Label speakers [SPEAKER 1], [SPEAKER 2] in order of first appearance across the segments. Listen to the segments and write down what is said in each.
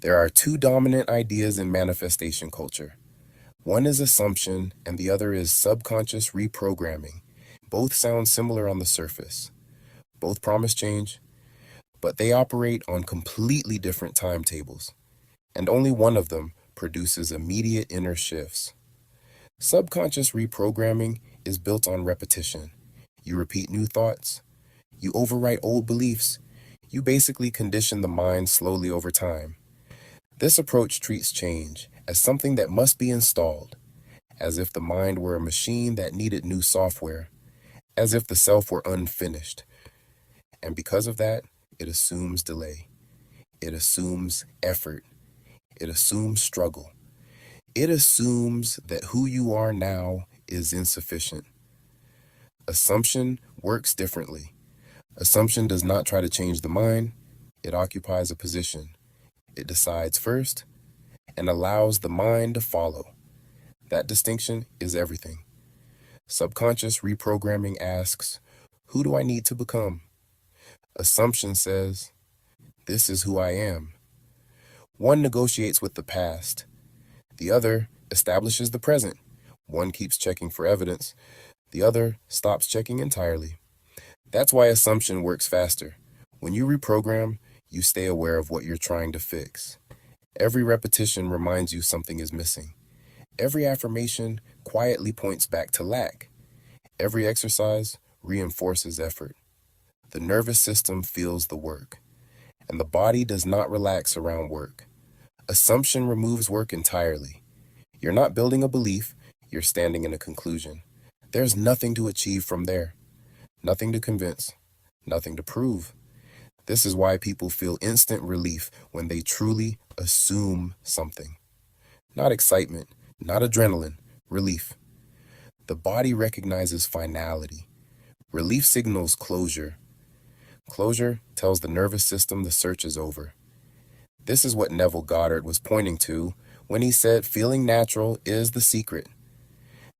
[SPEAKER 1] There are two dominant ideas in manifestation culture. One is assumption, and the other is subconscious reprogramming. Both sound similar on the surface. Both promise change, but they operate on completely different timetables, and only one of them produces immediate inner shifts. Subconscious reprogramming is built on repetition. You repeat new thoughts, you overwrite old beliefs, you basically condition the mind slowly over time. This approach treats change as something that must be installed, as if the mind were a machine that needed new software, as if the self were unfinished. And because of that, it assumes delay. It assumes effort. It assumes struggle. It assumes that who you are now is insufficient. Assumption works differently. Assumption does not try to change the mind. It occupies a position. It decides first and allows the mind to follow. That distinction is everything. Subconscious reprogramming asks, who do I need to become? Assumption says, this is who I am. One negotiates with the past. The other establishes the present. One keeps checking for evidence. The other stops checking entirely. That's why assumption works faster. When you reprogram, you stay aware of what you're trying to fix. Every repetition reminds you something is missing. Every affirmation quietly points back to lack. Every exercise reinforces effort. The nervous system feels the work, and the body does not relax around work. Assumption removes work entirely. You're not building a belief, you're standing in a conclusion. There's nothing to achieve from there, nothing to convince, nothing to prove. This is why people feel instant relief when they truly assume something. Not excitement, not adrenaline, relief. The body recognizes finality. Relief signals closure. Closure tells the nervous system the search is over. This is what Neville Goddard was pointing to when he said feeling natural is the secret.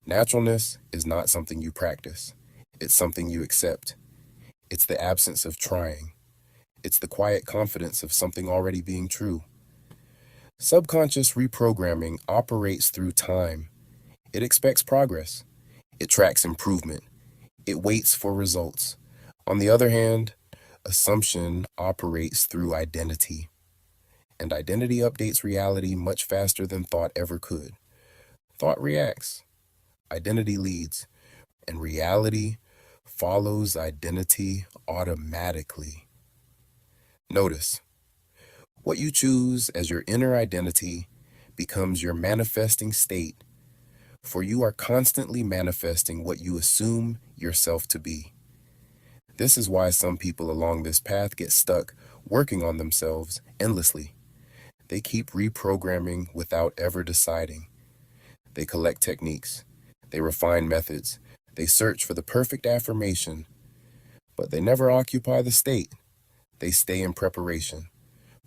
[SPEAKER 1] Naturalness is not something you practice. It's something you accept. It's the absence of trying. It's the quiet confidence of something already being true. Subconscious reprogramming operates through time. It expects progress. It tracks improvement. It waits for results. On the other hand, assumption operates through identity. And identity updates reality much faster than thought ever could. Thought reacts. Identity leads. And reality follows identity automatically. Notice, what you choose as your inner identity becomes your manifesting state, for you are constantly manifesting what you assume yourself to be. This is why some people along this path get stuck working on themselves endlessly. They keep reprogramming without ever deciding. They collect techniques. They refine methods. They search for the perfect affirmation, but they never occupy the state. They stay in preparation.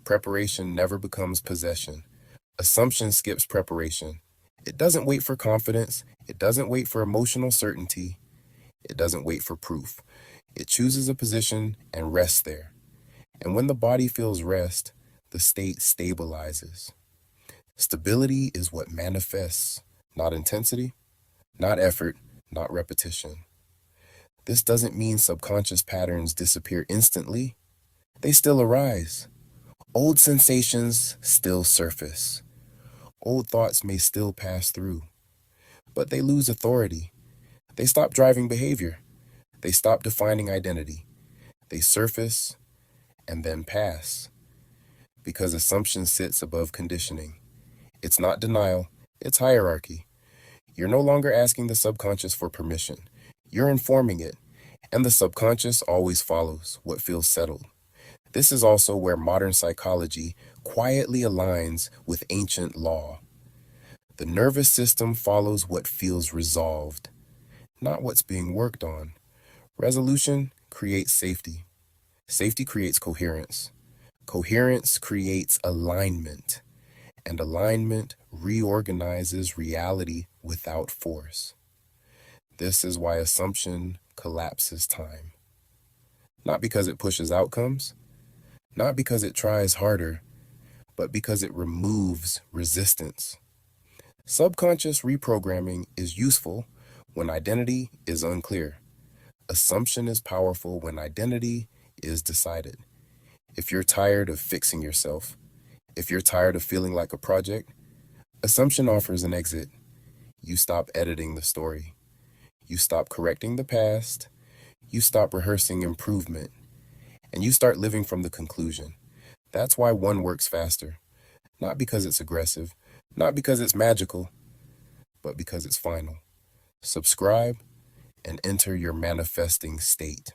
[SPEAKER 1] Preparation never becomes possession. Assumption skips preparation. It doesn't wait for confidence. It doesn't wait for emotional certainty. It doesn't wait for proof. It chooses a position and rests there. And when the body feels rest, the state stabilizes. Stability is what manifests, not intensity, not effort, not repetition. This doesn't mean subconscious patterns disappear instantly. They still arise. Old sensations still surface. Old thoughts may still pass through, but they lose authority. They stop driving behavior. They stop defining identity. They surface and then pass, because assumption sits above conditioning. It's not denial, it's hierarchy. You're no longer asking the subconscious for permission. You're informing it, and the subconscious always follows what feels settled. This is also where modern psychology quietly aligns with ancient law. The nervous system follows what feels resolved, not what's being worked on. Resolution creates safety. Safety creates coherence. Coherence creates alignment. And alignment reorganizes reality without force. This is why assumption collapses time. Not because it pushes outcomes, not because it tries harder, but because it removes resistance. Subconscious reprogramming is useful when identity is unclear. Assumption is powerful when identity is decided. If you're tired of fixing yourself, if you're tired of feeling like a project, assumption offers an exit. You stop editing the story. You stop correcting the past. You stop rehearsing improvement. And you start living from the conclusion. That's why one works faster. Not because it's aggressive, not because it's magical, but because it's final. Subscribe and enter your manifesting state.